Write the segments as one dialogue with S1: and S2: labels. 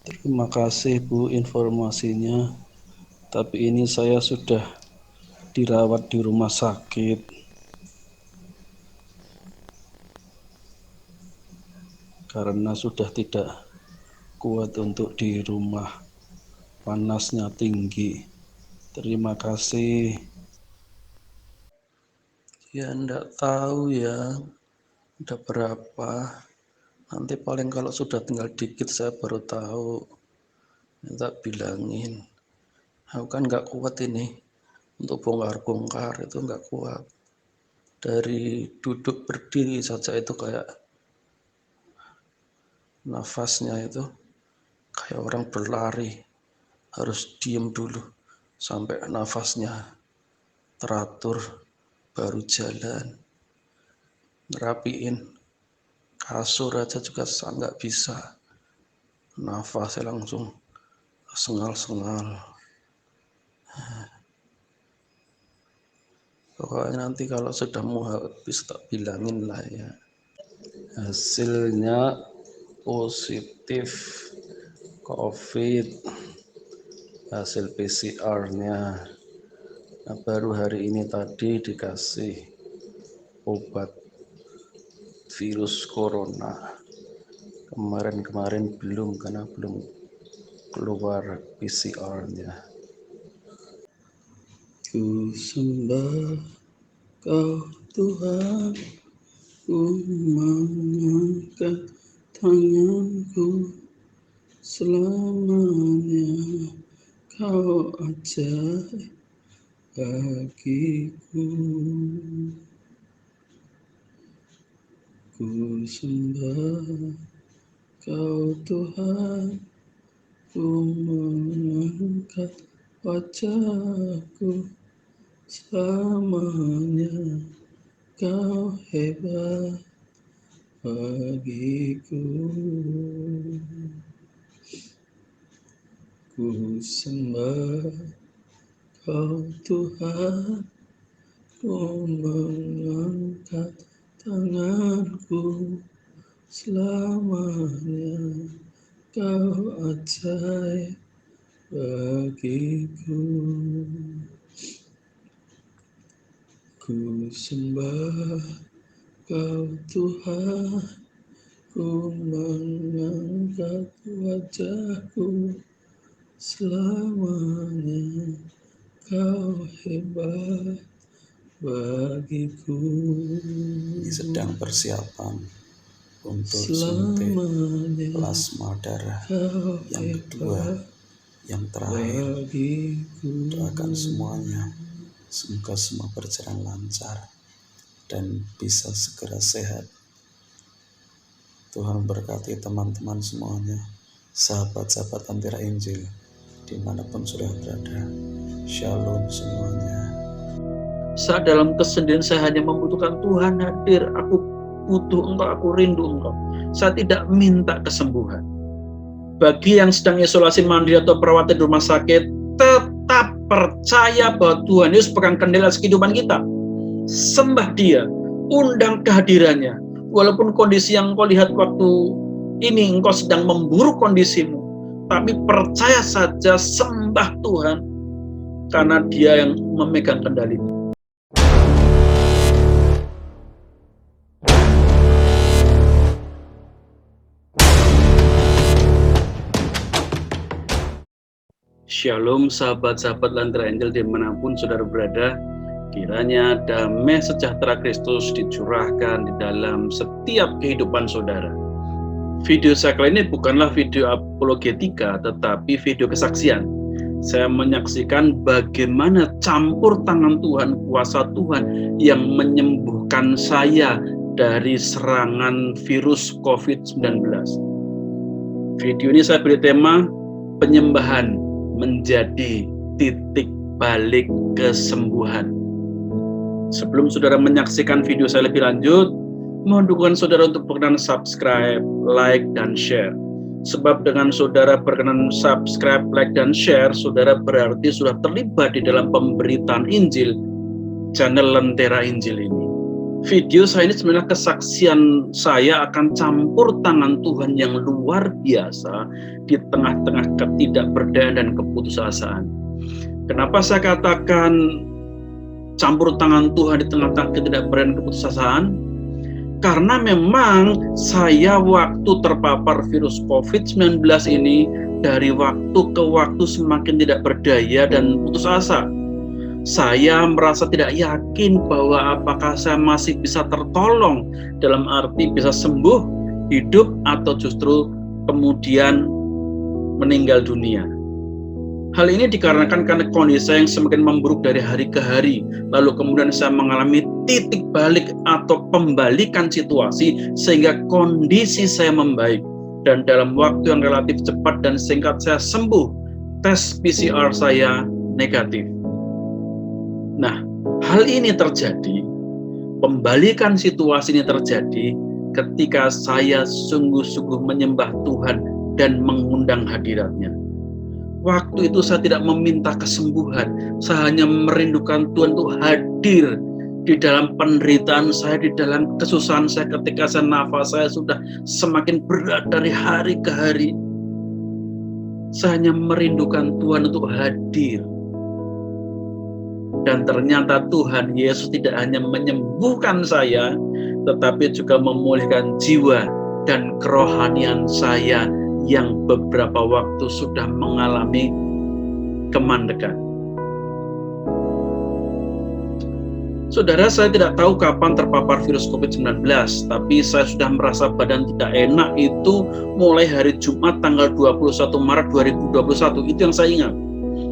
S1: Terima kasih Bu informasinya, tapi ini saya sudah dirawat di rumah sakit karena sudah tidak kuat untuk di rumah, panasnya tinggi. Terima kasih. Ya enggak tahu ya, udah berapa. Nanti paling kalau sudah tinggal dikit saya baru tahu. Minta bilangin. Aku kan nggak kuat ini. Untuk bongkar-bongkar itu nggak kuat. Dari duduk berdiri saja itu kayak nafasnya itu kayak orang berlari. Harus diem dulu sampai nafasnya teratur baru jalan. Ngerapiin kasur aja juga nggak bisa. Nafasnya langsung sengal-sengal. Pokoknya nanti kalau sudah mau habis tak bilangin lah ya. Hasilnya positif COVID, hasil PCR-nya. Nah, baru hari ini tadi dikasih obat virus corona. Kemarin belum karena belum keluar PCR-nya. Ku sembah Kau Tuhan, ku mengangkat tanganku selamanya. Kau ajaib bagiku. Ku sembah Kau Tuhan, ku mengangkat wajahku selamanya. Kau hebat bagiku. Ku sembah Kau Tuhan, ku mengangkat tanganku selamanya. Kau ajaib bagiku. Ku sembah Kau Tuhan, ku mengangkat wajahku selamanya. Kau hebat bagiku.
S2: Ini sedang persiapan untuk suntik plasma darah yang kedua, yang terakhir. Doakan semuanya, semoga semua berjalan lancar dan bisa segera sehat. Tuhan berkati teman-teman semuanya, sahabat-sahabat Lentera Injil, dimanapun sudah berada. Shalom semuanya.
S3: Saat dalam kesendirian saya hanya membutuhkan Tuhan hadir, aku butuh Engkau, aku rindu Engkau. Saya tidak minta kesembuhan. Bagi yang sedang isolasi mandiri atau perawatan di rumah sakit, tetap percaya bahwa Tuhan Yesus pegang kendali kehidupan kita. Sembah Dia, undang kehadirannya. Walaupun kondisi yang engkau lihat waktu ini engkau sedang memburuk kondisimu, tapi percaya saja, sembah Tuhan, karena Dia yang memegang kendali. Shalom sahabat-sahabat Lentera Injil dimanapun saudara berada. Kiranya damai sejahtera Kristus dicurahkan di dalam setiap kehidupan saudara. Video saya kali ini bukanlah video apologetika, tetapi video kesaksian. Saya menyaksikan bagaimana campur tangan Tuhan, kuasa Tuhan yang menyembuhkan saya dari serangan virus COVID-19. Video ini saya beri tema penyembahan menjadi titik balik kesembuhan. Sebelum saudara menyaksikan video saya lebih lanjut, mohon dukungan saudara untuk berkenan subscribe, like, dan share. Sebab dengan saudara berkenan subscribe, like, dan share, saudara berarti sudah terlibat di dalam pemberitaan Injil, channel Lentera Injil ini. Video saya ini sebenarnya kesaksian saya akan campur tangan Tuhan yang luar biasa di tengah-tengah ketidakberdayaan dan keputusasaan. Kenapa saya katakan campur tangan Tuhan di tengah-tengah ketidakberdayaan dan keputusasaan? Karena memang saya waktu terpapar virus COVID-19 ini dari waktu ke waktu semakin tidak berdaya dan putus asa. Saya merasa tidak yakin bahwa apakah saya masih bisa tertolong, dalam arti bisa sembuh, hidup, atau justru kemudian meninggal dunia. Hal ini dikarenakan karena kondisi saya yang semakin memburuk dari hari ke hari, lalu kemudian saya mengalami titik balik atau pembalikan situasi sehingga kondisi saya membaik, dan dalam waktu yang relatif cepat dan singkat saya sembuh. Tes PCR saya negatif. Nah, hal ini terjadi, pembalikan situasi ini terjadi ketika saya sungguh-sungguh menyembah Tuhan dan mengundang hadirat-Nya. Waktu itu saya tidak meminta kesembuhan, saya hanya merindukan Tuhan untuk hadir di dalam penderitaan saya, di dalam kesusahan saya, ketika nafas saya sudah semakin berat dari hari ke hari. Saya hanya merindukan Tuhan untuk hadir. Dan ternyata Tuhan Yesus tidak hanya menyembuhkan saya, tetapi juga memulihkan jiwa dan kerohanian saya yang beberapa waktu sudah mengalami kemandekan. Saudara, saya tidak tahu kapan terpapar virus COVID-19, tapi saya sudah merasa badan tidak enak itu mulai hari Jumat tanggal 21 Maret 2021, itu yang saya ingat.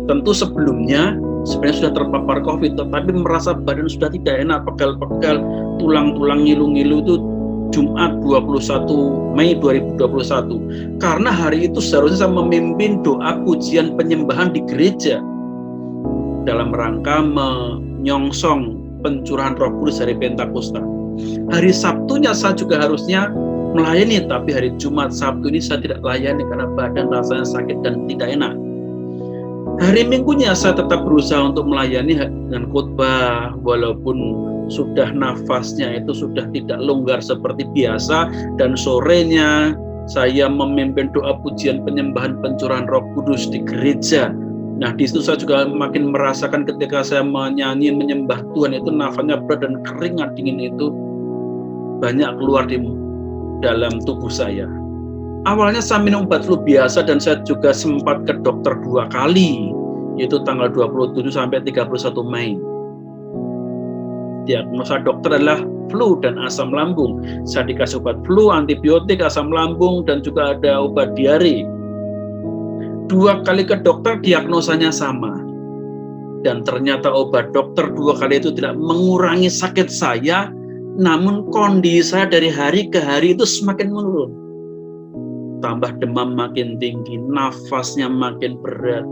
S3: Tentu sebelumnya sebenarnya sudah terpapar COVID, tetapi merasa badan sudah tidak enak, pegal-pegal, tulang-tulang ngilu-ngilu itu Jumat 21 Mei 2021. Karena hari itu seharusnya saya memimpin doa pujian penyembahan di gereja dalam rangka menyongsong pencurahan Roh Kudus hari Pentakosta. Hari Sabtunya saya juga harusnya melayani, tapi hari Jumat Sabtu ini saya tidak layani karena badan rasanya sakit dan tidak enak. Hari Minggunya saya tetap berusaha untuk melayani dengan khotbah, walaupun sudah nafasnya itu sudah tidak longgar seperti biasa, dan sorenya saya memimpin doa pujian penyembahan pencurahan Roh Kudus di gereja. Nah, di situ saya juga makin merasakan ketika saya menyanyi menyembah Tuhan itu nafasnya berat dan keringat dingin itu banyak keluar di dalam tubuh saya. Awalnya saya minum obat flu biasa dan saya juga sempat ke dokter 2 kali, yaitu tanggal 27 sampai 31 Mei. Diagnosa dokter adalah flu dan asam lambung. Saya dikasih obat flu, antibiotik, asam lambung, dan juga ada obat diare. 2 kali ke dokter diagnosanya sama. Dan ternyata obat dokter 2 kali itu tidak mengurangi sakit saya, namun kondisi saya dari hari ke hari itu semakin menurun. Tambah demam makin tinggi, nafasnya makin berat,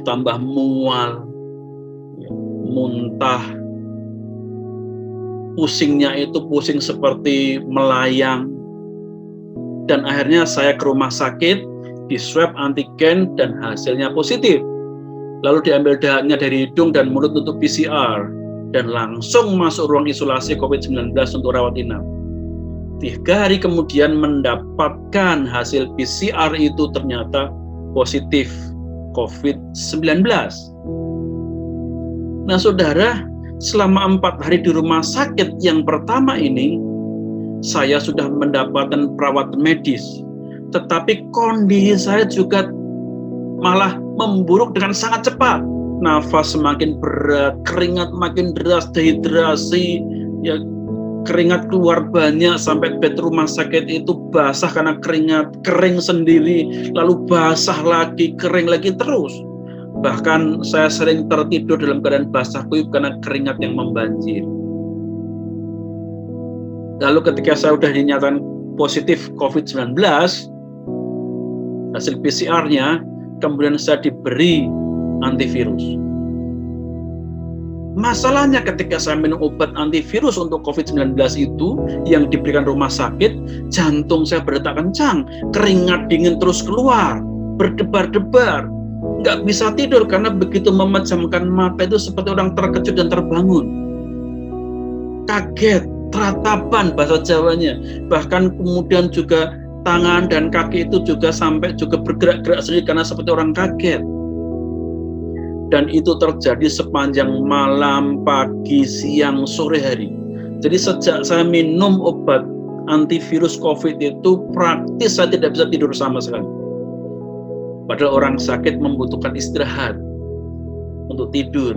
S3: tambah mual, muntah, pusingnya itu pusing seperti melayang. Dan akhirnya saya ke rumah sakit, di swab antigen dan hasilnya positif. Lalu diambil darahnya dari hidung dan mulut untuk PCR, dan langsung masuk ruang isolasi COVID-19 untuk rawat inap. 3 hari kemudian mendapatkan hasil PCR itu ternyata positif COVID-19. Nah, saudara, selama 4 hari di rumah sakit yang pertama ini, saya sudah mendapatkan perawatan medis. Tetapi kondisi saya juga malah memburuk dengan sangat cepat. Nafas semakin berat, keringat makin deras, dehidrasi, ya, keringat keluar banyak, sampai bed rumah sakit itu basah karena keringat, kering sendiri, lalu basah lagi, kering lagi terus. Bahkan saya sering tertidur dalam keadaan basah kuyup karena keringat yang membanjir. Lalu ketika saya sudah dinyatakan positif COVID-19, hasil PCR-nya, kemudian saya diberi antivirus. Masalahnya ketika saya minum obat antivirus untuk COVID-19 itu yang diberikan rumah sakit, jantung saya berdetak kencang, keringat dingin terus keluar, berdebar-debar, nggak bisa tidur karena begitu memejamkan mata itu seperti orang terkejut dan terbangun. kaget, teratapan bahasa Jawanya. Bahkan kemudian juga tangan dan kaki itu juga sampai juga bergerak-gerak sendiri karena seperti orang kaget. Dan itu terjadi sepanjang malam, pagi, siang, sore hari. Jadi sejak saya minum obat antivirus COVID itu praktis saya tidak bisa tidur sama sekali. Padahal orang sakit membutuhkan istirahat untuk tidur.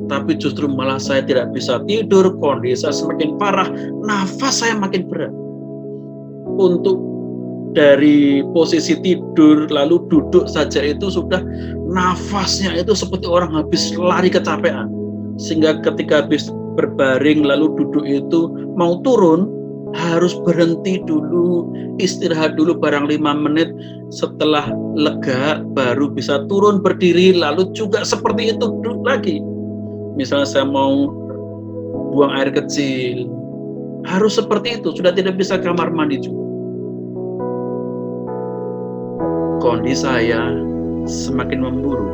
S3: Tapi justru malah saya tidak bisa tidur, kondisi saya semakin parah, nafas saya makin berat. Untuk dari posisi tidur lalu duduk saja itu sudah nafasnya itu seperti orang habis lari kecapean. Sehingga ketika habis berbaring lalu duduk itu mau turun, harus berhenti dulu, istirahat dulu barang 5 menit, setelah lega baru bisa turun berdiri, lalu juga seperti itu duduk lagi. Misalnya saya mau buang air kecil, harus seperti itu, sudah tidak bisa kamar mandi juga. Kondisi saya semakin memburuk.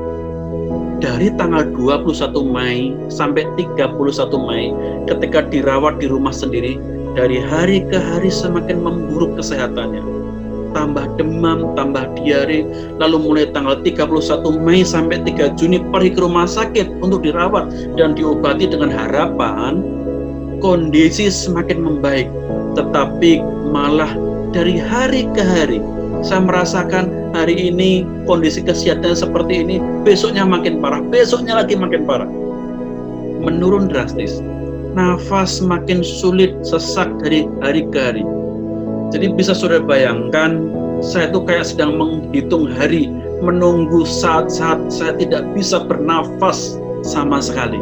S3: Dari tanggal 21 Mei sampai 31 Mei ketika dirawat di rumah sendiri, dari hari ke hari semakin memburuk kesehatannya. Tambah demam, tambah diare, lalu mulai tanggal 31 Mei sampai 3 Juni pergi ke rumah sakit untuk dirawat dan diobati dengan harapan kondisi semakin membaik. Tetapi malah dari hari ke hari saya merasakan hari ini kondisi kesehatan seperti ini, besoknya makin parah, besoknya lagi makin parah. Menurun drastis. Nafas makin sulit, sesak dari hari ke hari. Jadi bisa saudara bayangkan, saya itu kayak sedang menghitung hari, menunggu saat-saat saya tidak bisa bernafas sama sekali.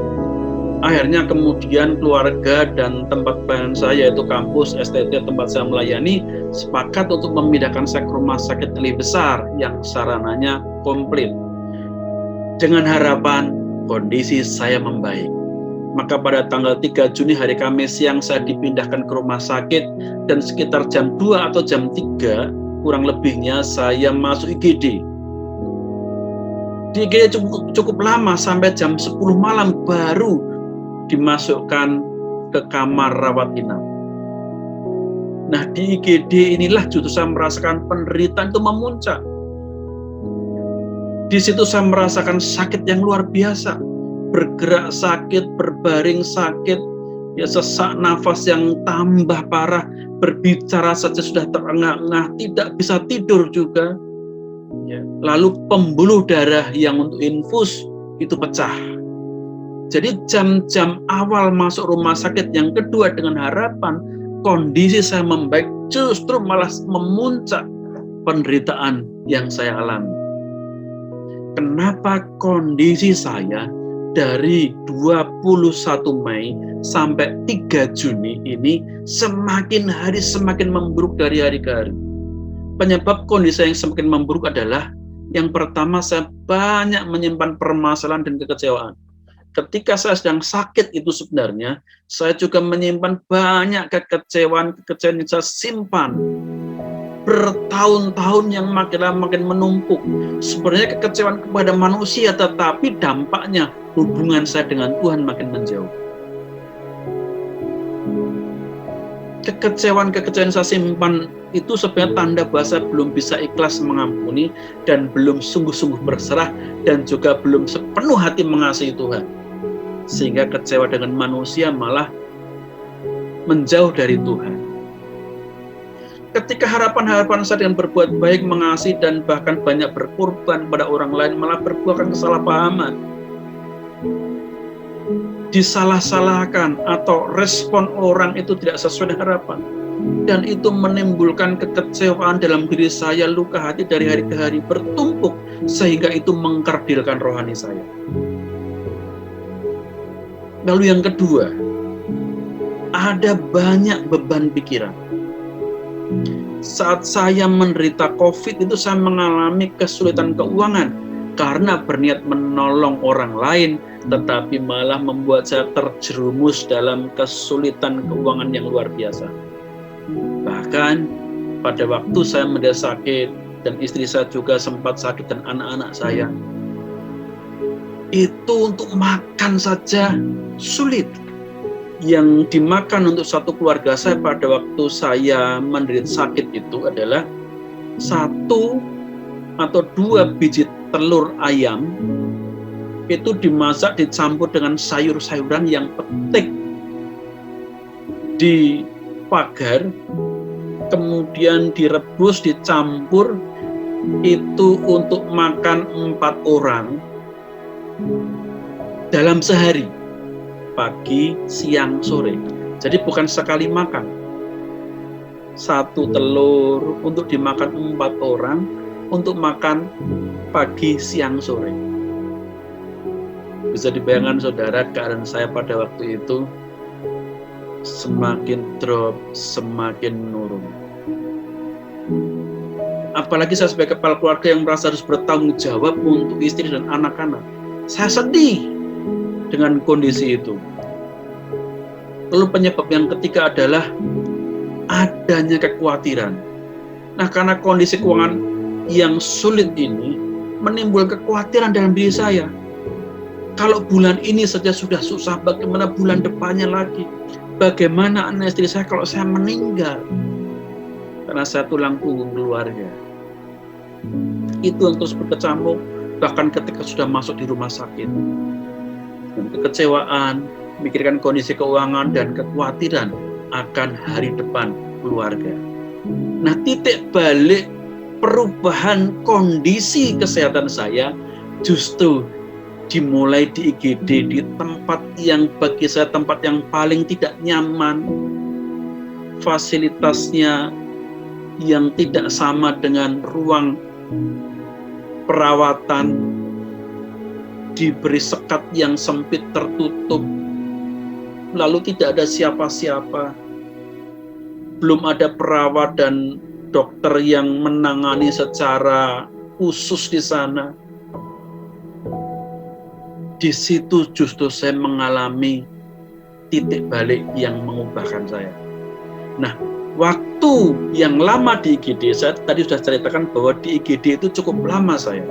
S3: Akhirnya kemudian keluarga dan tempat pelayanan saya, yaitu kampus STT tempat saya melayani, sepakat untuk memindahkan saya ke rumah sakit lebih besar yang sarananya komplit. Dengan harapan kondisi saya membaik. Maka pada tanggal 3 Juni hari Kamis siang saya dipindahkan ke rumah sakit dan sekitar jam 2 atau jam 3 kurang lebihnya saya masuk IGD. Di IGD cukup lama sampai jam 10 malam baru dimasukkan ke kamar rawat inap. Nah di IGD inilah justru saya merasakan penderitaan itu memuncak. Di situ saya merasakan sakit yang luar biasa. Bergerak sakit, berbaring sakit, ya sesak nafas yang tambah parah, berbicara saja sudah terengah-engah, tidak bisa tidur juga. Ya. Lalu pembuluh darah yang untuk infus itu pecah. Jadi jam-jam awal masuk rumah sakit yang kedua dengan harapan kondisi saya membaik, justru malah memuncak penderitaan yang saya alami. Kenapa kondisi saya dari 21 Mei sampai 3 Juni ini semakin hari semakin memburuk dari hari ke hari? Penyebab kondisi yang semakin memburuk adalah yang pertama, saya banyak menyimpan permasalahan dan kekecewaan. Ketika saya sedang sakit itu sebenarnya saya juga menyimpan banyak kekecewaan yang saya simpan bertahun-tahun yang makin lama makin menumpuk. Sebenarnya kekecewaan kepada manusia, tetapi dampaknya hubungan saya dengan Tuhan makin menjauh. Kekecewaan saya simpan itu sebenarnya tanda bahwa saya belum bisa ikhlas mengampuni dan belum sungguh-sungguh berserah dan juga belum sepenuh hati mengasihi Tuhan. Sehingga kecewa dengan manusia malah menjauh dari Tuhan. Ketika harapan-harapan saya dengan berbuat baik, mengasihi dan bahkan banyak berkorban pada orang lain malah berbuahkan kesalahpahaman, disalah-salahkan atau respon orang itu tidak sesuai dengan harapan, dan itu menimbulkan kekecewaan dalam diri saya, luka hati dari hari ke hari bertumpuk sehingga itu mengkerdilkan rohani saya. Lalu yang kedua, ada banyak beban pikiran. Saat saya menderita COVID itu saya mengalami kesulitan keuangan karena berniat menolong orang lain, tetapi malah membuat saya terjerumus dalam kesulitan keuangan yang luar biasa. Bahkan pada waktu saya menderita sakit dan istri saya juga sempat sakit dan anak-anak saya, itu untuk makan saja sulit. yang dimakan untuk satu keluarga saya pada waktu saya menderita sakit itu adalah 1 atau 2 biji telur ayam itu dimasak dicampur dengan sayur-sayuran yang petik di pagar, kemudian direbus, dicampur, itu untuk makan 4 orang dalam sehari, pagi, siang, sore. Jadi bukan sekali makan. 1 telur untuk dimakan 4 orang, untuk makan pagi, siang, sore. Bisa dibayangkan saudara, keadaan saya pada waktu itu semakin drop, semakin menurun. Apalagi saya sebagai kepala keluarga yang merasa harus bertanggung jawab untuk istri dan anak-anak. Saya sedih dengan kondisi itu. Lalu penyebab yang ketiga adalah adanya kekhawatiran. Nah, karena kondisi keuangan yang sulit ini menimbulkan kekhawatiran dalam diri saya. Kalau bulan ini saja sudah susah, bagaimana bulan depannya lagi? Bagaimana anak istri saya kalau saya meninggal? Karena saya tulang punggung keluarga. Itu yang terus berkecamuk, bahkan ketika sudah masuk di rumah sakit. Dan kekecewaan, memikirkan kondisi keuangan dan kekhawatiran akan hari depan keluarga. Nah, titik balik perubahan kondisi kesehatan saya justru dimulai di IGD, di tempat yang bagi saya tempat yang paling tidak nyaman, fasilitasnya yang tidak sama dengan ruang perawatan, diberi sekat yang sempit tertutup, lalu tidak ada siapa-siapa, belum ada perawat dan dokter yang menangani secara khusus di sana. Di situ justru saya mengalami titik balik yang mengubahkan saya. Nah, waktu yang lama di IGD, saya tadi sudah ceritakan bahwa di IGD itu cukup lama saya.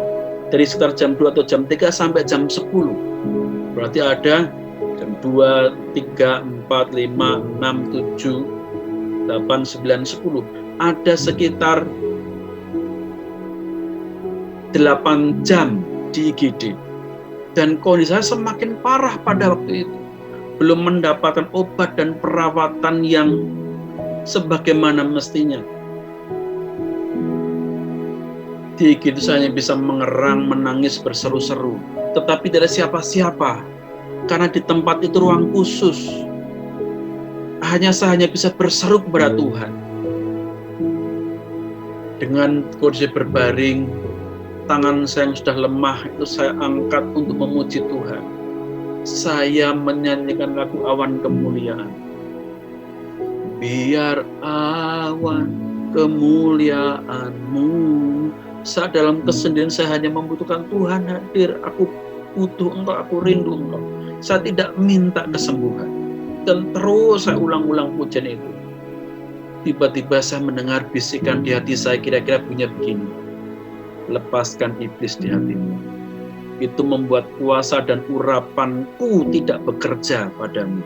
S3: Dari sekitar jam 2 atau jam 3 sampai jam 10. Berarti ada jam 2, 3, 4, 5, 6, 7, 8, 9, 10. Ada sekitar 8 jam di IGD. Dan kondisi saya semakin parah pada waktu itu. Belum mendapatkan obat dan perawatan yang sebagaimana mestinya. Di IGD saya hanya bisa mengerang, menangis, berseru-seru. Tetapi tidak siapa-siapa. Karena di tempat itu ruang khusus. Saya hanya bisa berseru kepada Tuhan. Dengan kondisi berbaring, tangan saya yang sudah lemah itu saya angkat untuk memuji Tuhan. Saya menyanyikan lagu Awan Kemuliaan. Biar awan kemuliaan-Mu. Saat dalam kesendirian saya hanya membutuhkan Tuhan hadir. Aku butuh Engkau, aku rindu Engkau. Saya tidak minta kesembuhan. Dan terus saya ulang-ulang pujian itu. Tiba-tiba saya mendengar bisikan di hati saya, kira-kira bunyinya begini. Lepaskan iblis di hatimu. Itu membuat kuasa dan urapanku tidak bekerja padamu.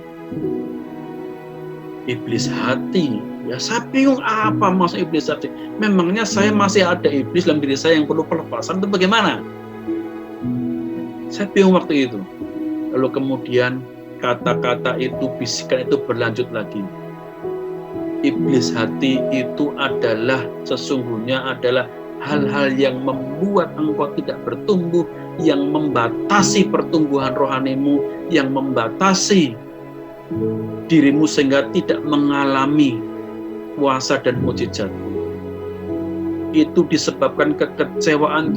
S3: Iblis hati. Ya, saya bingung apa maksud iblis hati. Memangnya saya masih ada iblis dalam diri saya yang perlu pelepasan, itu bagaimana? Saya bingung waktu itu. Lalu kemudian kata-kata itu, bisikan itu berlanjut lagi. Iblis hati itu adalah sesungguhnya adalah hal-hal yang membuat engkau tidak bertumbuh, yang membatasi pertumbuhan rohanimu, yang membatasi dirimu sehingga tidak mengalami kuasa dan mujizatmu. Itu disebabkan kekecewaan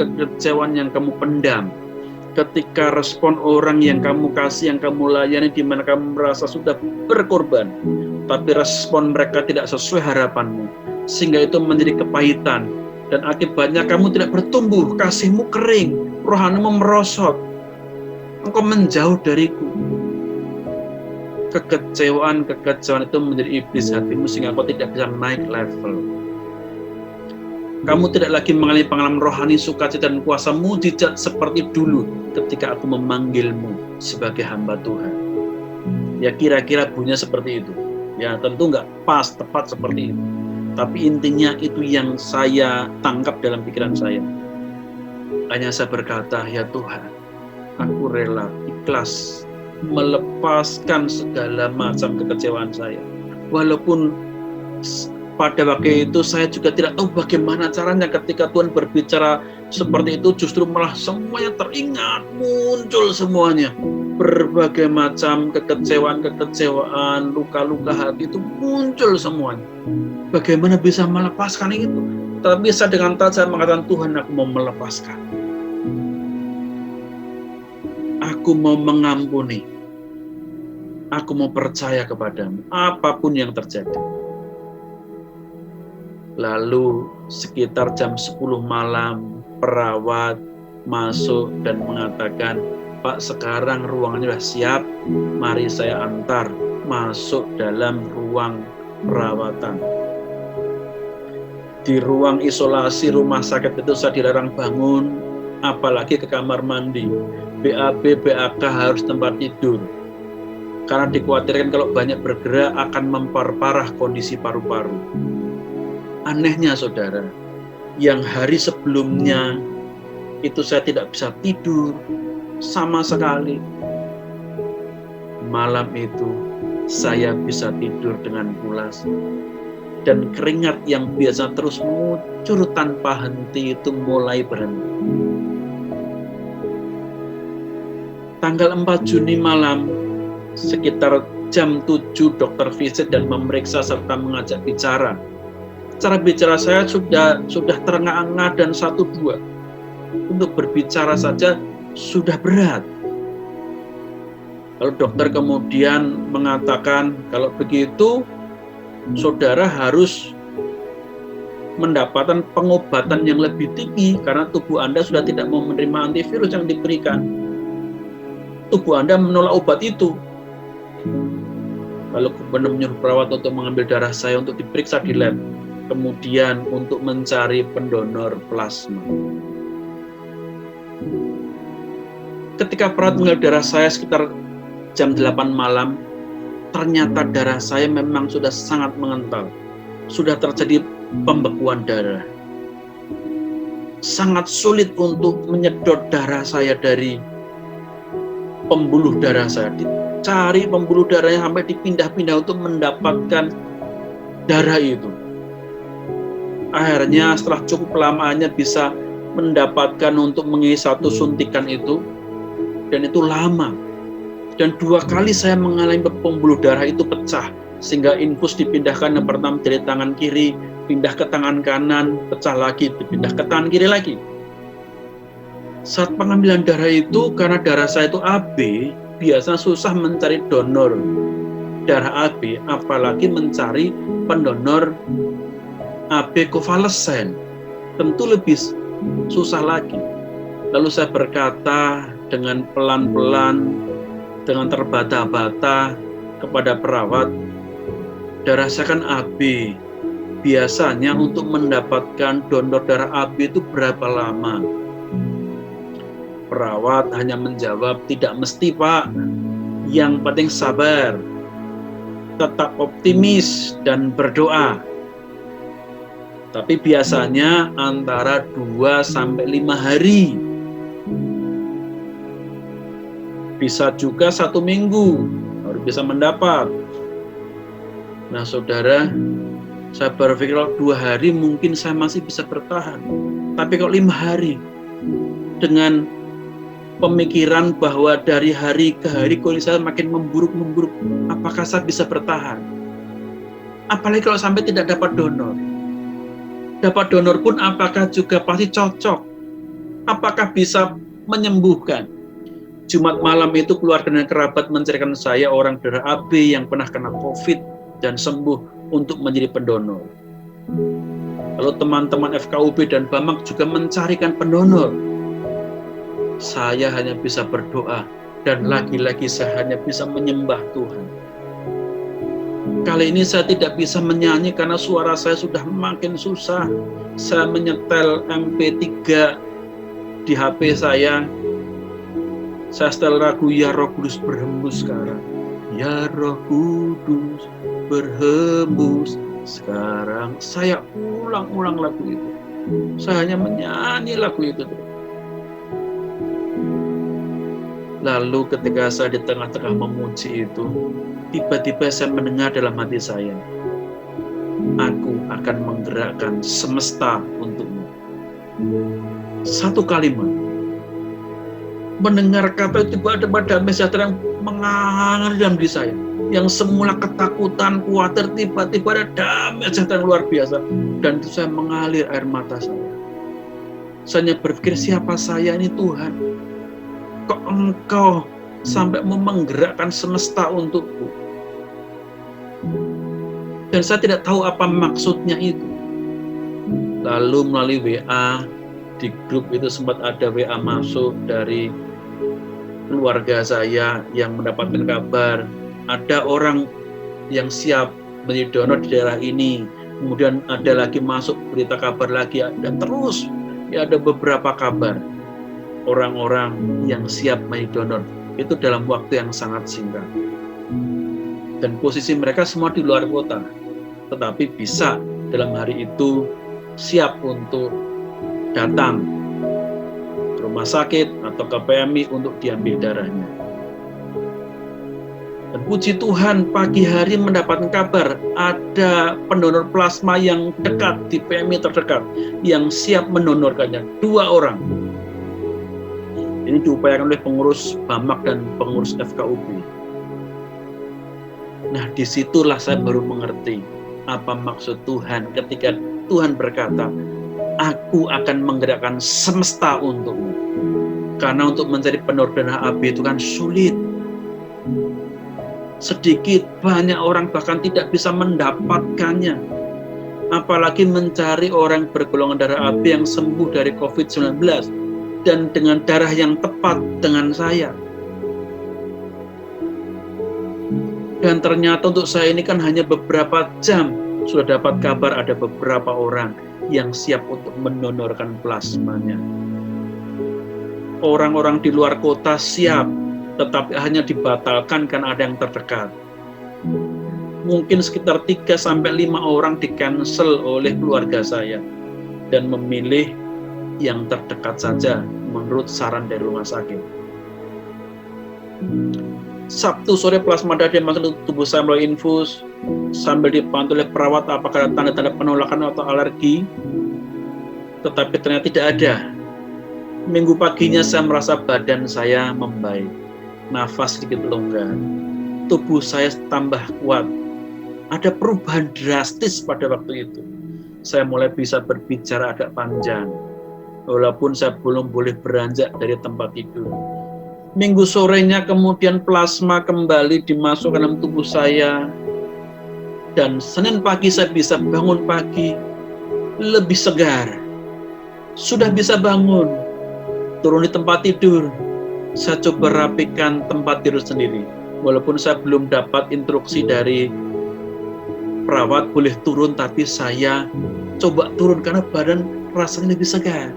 S3: yang kamu pendam. Ketika respon orang yang kamu kasih, yang kamu layani, di mana kamu merasa sudah berkorban, tapi respon mereka tidak sesuai harapanmu, sehingga itu menjadi kepahitan. Dan akibatnya kamu tidak bertumbuh, kasihmu kering, rohanimu merosot, engkau menjauh dariku. Kekecewaan itu menjadi iblis hatimu sehingga engkau tidak bisa naik level. Kamu tidak lagi mengalami pengalaman rohani, sukacita dan kuasa mujizat seperti dulu ketika aku memanggilmu sebagai hamba Tuhan. Ya kira-kira bunyinya seperti itu. Ya tentu nggak pas, tepat seperti itu. Tapi intinya itu yang saya tangkap dalam pikiran saya. Hanya saya berkata, ya Tuhan, aku rela, ikhlas, melepaskan segala macam kekecewaan saya. Walaupun pada waktu itu saya juga tidak tahu bagaimana caranya ketika Tuhan berbicara seperti itu, justru malah semuanya teringat, muncul semuanya. Berbagai macam kekecewaan, luka-luka hati itu muncul semuanya. Bagaimana bisa melepaskan itu? Tapi saya dengan taat saya mengatakan, Tuhan, aku mau melepaskan. Aku mau mengampuni. Aku mau percaya kepadamu, apapun yang terjadi. Lalu sekitar jam 10 malam, perawat masuk dan mengatakan, Pak, sekarang ruangannya sudah siap, mari saya antar masuk dalam ruang perawatan. Di ruang isolasi rumah sakit itu saya dilarang bangun, apalagi ke kamar mandi. BAB, BAK harus tempat tidur. Karena dikhawatirkan kalau banyak bergerak akan memperparah kondisi paru-paru. Anehnya saudara, yang hari sebelumnya itu saya tidak bisa tidur sama sekali. Malam itu saya bisa tidur dengan pulas. Dan keringat yang biasa terus mengucur tanpa henti itu mulai berhenti. Tanggal 4 Juni malam, sekitar jam 7 dokter visit dan memeriksa serta mengajak bicara. Cara bicara saya sudah terengah-engah dan 1-2. Untuk berbicara saja sudah berat. Lalu dokter kemudian mengatakan, kalau begitu saudara harus mendapatkan pengobatan yang lebih tinggi karena tubuh Anda sudah tidak mau menerima antivirus yang diberikan. Tubuh Anda menolak obat itu. Lalu gubernur menyuruh perawat untuk mengambil darah saya untuk diperiksa di lab. Kemudian untuk mencari pendonor plasma. Ketika perawat mengambil darah saya sekitar jam 8 malam, ternyata darah saya memang sudah sangat mengental. Sudah terjadi pembekuan darah. Sangat sulit untuk menyedot darah saya dari pembuluh darah saya. Dicari pembuluh darahnya sampai dipindah-pindah untuk mendapatkan darah itu. Akhirnya setelah cukup lama hanya bisa mendapatkan untuk mengisi 1 suntikan itu. Dan itu lama. Dan 2 kali saya mengalami pembuluh darah itu pecah. Sehingga infus dipindahkan yang pertama dari tangan kiri, pindah ke tangan kanan, pecah lagi, dipindah ke tangan kiri lagi. Saat pengambilan darah itu, karena darah saya itu AB, biasa susah mencari donor darah AB, apalagi mencari pendonor AB kovalesen. Tentu lebih susah lagi. Lalu saya berkata dengan pelan-pelan, dengan terbata-bata kepada perawat, darah saya kan AB. Biasanya untuk mendapatkan donor darah AB itu berapa lama? Perawat hanya menjawab, tidak mesti Pak. Yang penting sabar, tetap optimis dan berdoa. Tapi biasanya antara 2-5 hari. Bisa juga 1 minggu baru bisa mendapat. Nah saudara, saya berpikir kalau 2 hari mungkin saya masih bisa bertahan. Tapi kalau 5 hari, dengan pemikiran bahwa dari hari ke hari kondisi saya makin memburuk, apakah saya bisa bertahan? Apalagi kalau sampai tidak dapat donor. Dapat donor pun apakah juga pasti cocok? Apakah bisa menyembuhkan? Jumat malam itu keluarga dan kerabat mencarikan saya orang darah AB yang pernah kena COVID dan sembuh untuk menjadi pendonor. Lalu teman-teman FKUB dan BAMAK juga mencarikan pendonor. Saya hanya bisa berdoa dan lagi-lagi saya hanya bisa menyembah Tuhan. Kali ini saya tidak bisa menyanyi karena suara saya sudah makin susah. Saya menyetel MP3 di HP saya. Saya setel lagu Ya Roh Kudus Berhembus sekarang. Ya Roh Kudus berhembus sekarang. Saya ulang-ulang lagu itu. Saya hanya menyanyi lagu itu. Lalu ketika saya di tengah-tengah memuji itu, tiba-tiba saya mendengar dalam hati saya, aku akan menggerakkan semesta untukmu. Satu kalimat. Mendengar kata itu, tiba ada damai sejahtera yang mengalir dalam diri saya. Yang semula ketakutan, khawatir, tiba-tiba ada damai sejahtera yang luar biasa. Dan itu saya mengalir air mata saya. Saya hanya berpikir, siapa saya ini Tuhan? Kok Engkau sampai mau menggerakkan semesta untukku? Dan saya tidak tahu apa maksudnya itu. Lalu melalui WA, di grup itu sempat ada WA masuk dari keluarga saya yang mendapatkan kabar ada orang yang siap menjadi donor di daerah ini. Kemudian ada lagi masuk berita kabar lagi, dan terus ya ada beberapa kabar orang-orang yang siap menjadi donor itu dalam waktu yang sangat singkat. Dan posisi mereka semua di luar kota, tetapi bisa dalam hari itu siap untuk datang ke rumah sakit atau ke PMI untuk diambil darahnya. Dan puji Tuhan, pagi hari mendapatkan kabar ada pendonor plasma yang dekat di PMI terdekat yang siap mendonorkannya, 2 orang. Ini diupayakan oleh pengurus BAMAK dan pengurus FKUB. Nah, disitulah saya baru mengerti apa maksud Tuhan ketika Tuhan berkata, aku akan menggerakkan semesta untukmu. Karena untuk mencari pendonor darah AB itu kan sulit. Sedikit banyak orang bahkan tidak bisa mendapatkannya. Apalagi mencari orang bergolongan darah AB yang sembuh dari COVID-19 dan dengan darah yang tepat dengan saya. Dan ternyata untuk saya ini kan hanya beberapa jam sudah dapat kabar ada beberapa orang yang siap untuk mendonorkan plasmanya. Orang-orang di luar kota siap, tetapi hanya dibatalkan karena ada yang terdekat. Mungkin sekitar 3-5 orang di-cancel oleh keluarga saya dan memilih yang terdekat saja menurut saran dari rumah sakit. Sabtu sore plasma darah masuk ke tubuh saya melalui infus sambil dipantau oleh perawat apakah ada tanda-tanda penolakan atau alergi, tetapi ternyata tidak ada. Minggu paginya saya merasa badan saya membaik, nafas sedikit longgar, tubuh saya tambah kuat. Ada perubahan drastis pada waktu itu. Saya mulai bisa berbicara agak panjang, walaupun saya belum boleh beranjak dari tempat tidur. Minggu sorenya kemudian plasma kembali dimasukkan dalam tubuh saya. Dan Senin pagi saya bisa bangun pagi lebih segar. Sudah bisa bangun, turun di tempat tidur. Saya coba rapikan tempat tidur sendiri. Walaupun saya belum dapat instruksi dari perawat boleh turun, tapi saya coba turun karena badan rasanya lebih segar.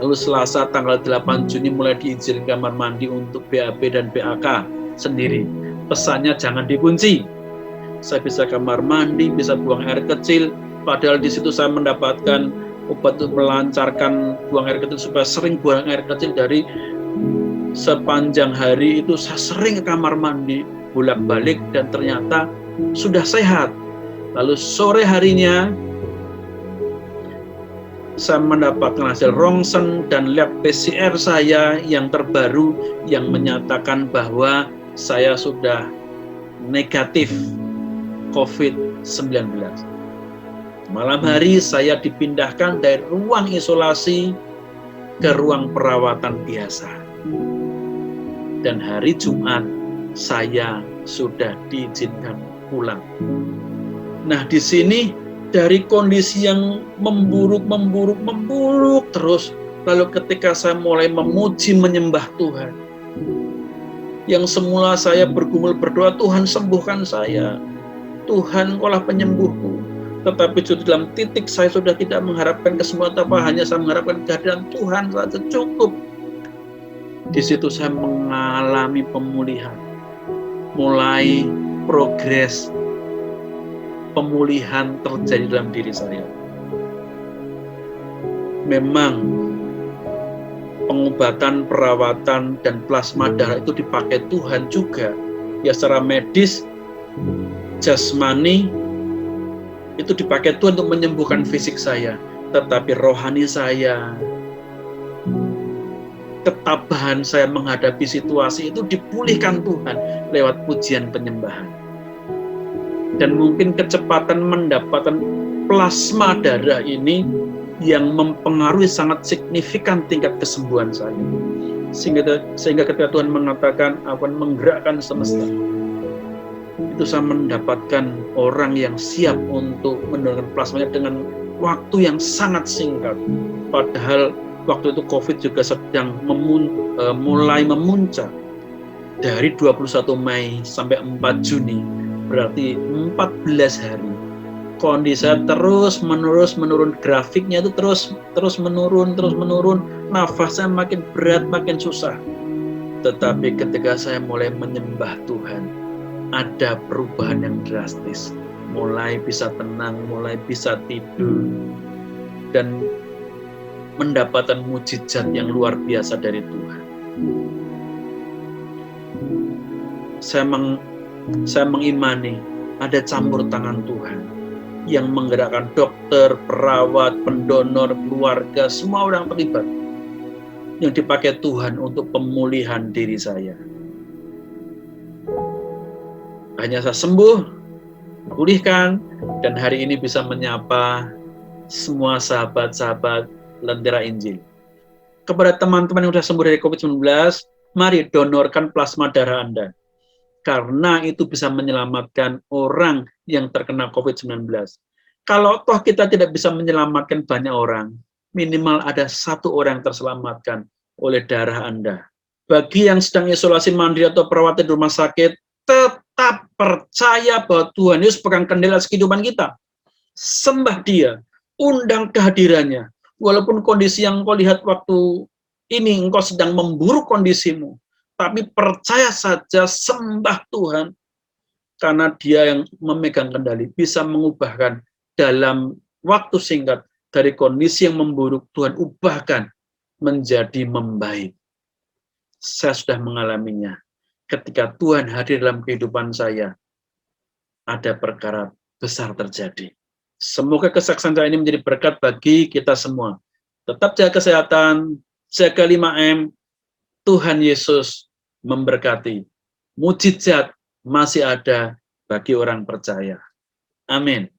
S3: Lalu Selasa tanggal 8 Juni mulai diizinkan kamar mandi untuk BAB dan BAK sendiri. Pesannya jangan dikunci. Saya bisa kamar mandi, bisa buang air kecil. Padahal di situ saya mendapatkan obat untuk melancarkan buang air kecil supaya sering buang air kecil. Dari sepanjang hari itu saya sering ke kamar mandi bolak-balik dan ternyata sudah sehat. Lalu sore harinya saya mendapatkan hasil rongsen dan lab PCR saya yang terbaru yang menyatakan bahwa saya sudah negatif COVID-19. Malam hari saya dipindahkan dari ruang isolasi ke ruang perawatan biasa. Dan hari Jumat saya sudah diizinkan pulang. Nah, di sini dari kondisi yang memburuk terus, lalu ketika saya mulai memuji menyembah Tuhan, yang semula saya bergumul berdoa, Tuhan sembuhkan saya, Tuhan Engkaulah penyembuhku, tetapi sudah dalam titik saya sudah tidak mengharapkan kesembuhan, tapi hanya saya mengharapkan kehadiran Tuhan saja cukup. Di situ saya mengalami pemulihan, mulai progres pemulihan terjadi dalam diri saya. Memang pengobatan, perawatan, dan plasma darah itu dipakai Tuhan juga. Ya secara medis, jasmani, itu dipakai Tuhan untuk menyembuhkan fisik saya. Tetapi rohani saya, ketabahan saya menghadapi situasi itu dipulihkan Tuhan lewat pujian penyembahan. Dan mungkin kecepatan mendapatkan plasma darah ini yang mempengaruhi sangat signifikan tingkat kesembuhan saya. Sehingga ketika Tuhan mengatakan akan menggerakkan semesta, itu saya mendapatkan orang yang siap untuk mendonorkan plasmanya dengan waktu yang sangat singkat. Padahal waktu itu COVID juga sedang mulai memuncak. Dari 21 Mei sampai 4 Juni, berarti 14 hari. Kondisi saya terus menurun, grafiknya itu terus menurun, nafas saya makin berat, makin susah. Tetapi ketika saya mulai menyembah Tuhan, ada perubahan yang drastis. Mulai bisa tenang, mulai bisa tidur, dan mendapatkan mujizat yang luar biasa dari Tuhan. Saya mengimani ada campur tangan Tuhan yang menggerakkan dokter, perawat, pendonor, keluarga, semua orang terlibat yang dipakai Tuhan untuk pemulihan diri saya. Hanya saya sembuh, pulihkan, dan hari ini bisa menyapa semua sahabat-sahabat Lentera Injil. Kepada teman-teman yang sudah sembuh dari COVID-19, mari donorkan plasma darah Anda. Karena itu bisa menyelamatkan orang yang terkena COVID-19. Kalau toh kita tidak bisa menyelamatkan banyak orang, minimal ada 1 orang yang terselamatkan oleh darah Anda. Bagi yang sedang isolasi mandiri atau perawatan di rumah sakit, tetap percaya bahwa Tuhan Yesus pegang kendali kehidupan kita. Sembah Dia, undang kehadirannya. Walaupun kondisi yang kau lihat waktu ini, engkau sedang memburuk kondisimu, tapi percaya saja, sembah Tuhan, karena Dia yang memegang kendali, bisa mengubahkan dalam waktu singkat dari kondisi yang memburuk, Tuhan ubahkan menjadi membaik. Saya sudah mengalaminya. Ketika Tuhan hadir dalam kehidupan saya, ada perkara besar terjadi. Semoga kesaksian saya ini menjadi berkat bagi kita semua. Tetap jaga kesehatan, jaga 5M, Tuhan Yesus memberkati. Mujizat masih ada bagi orang percaya. Amin.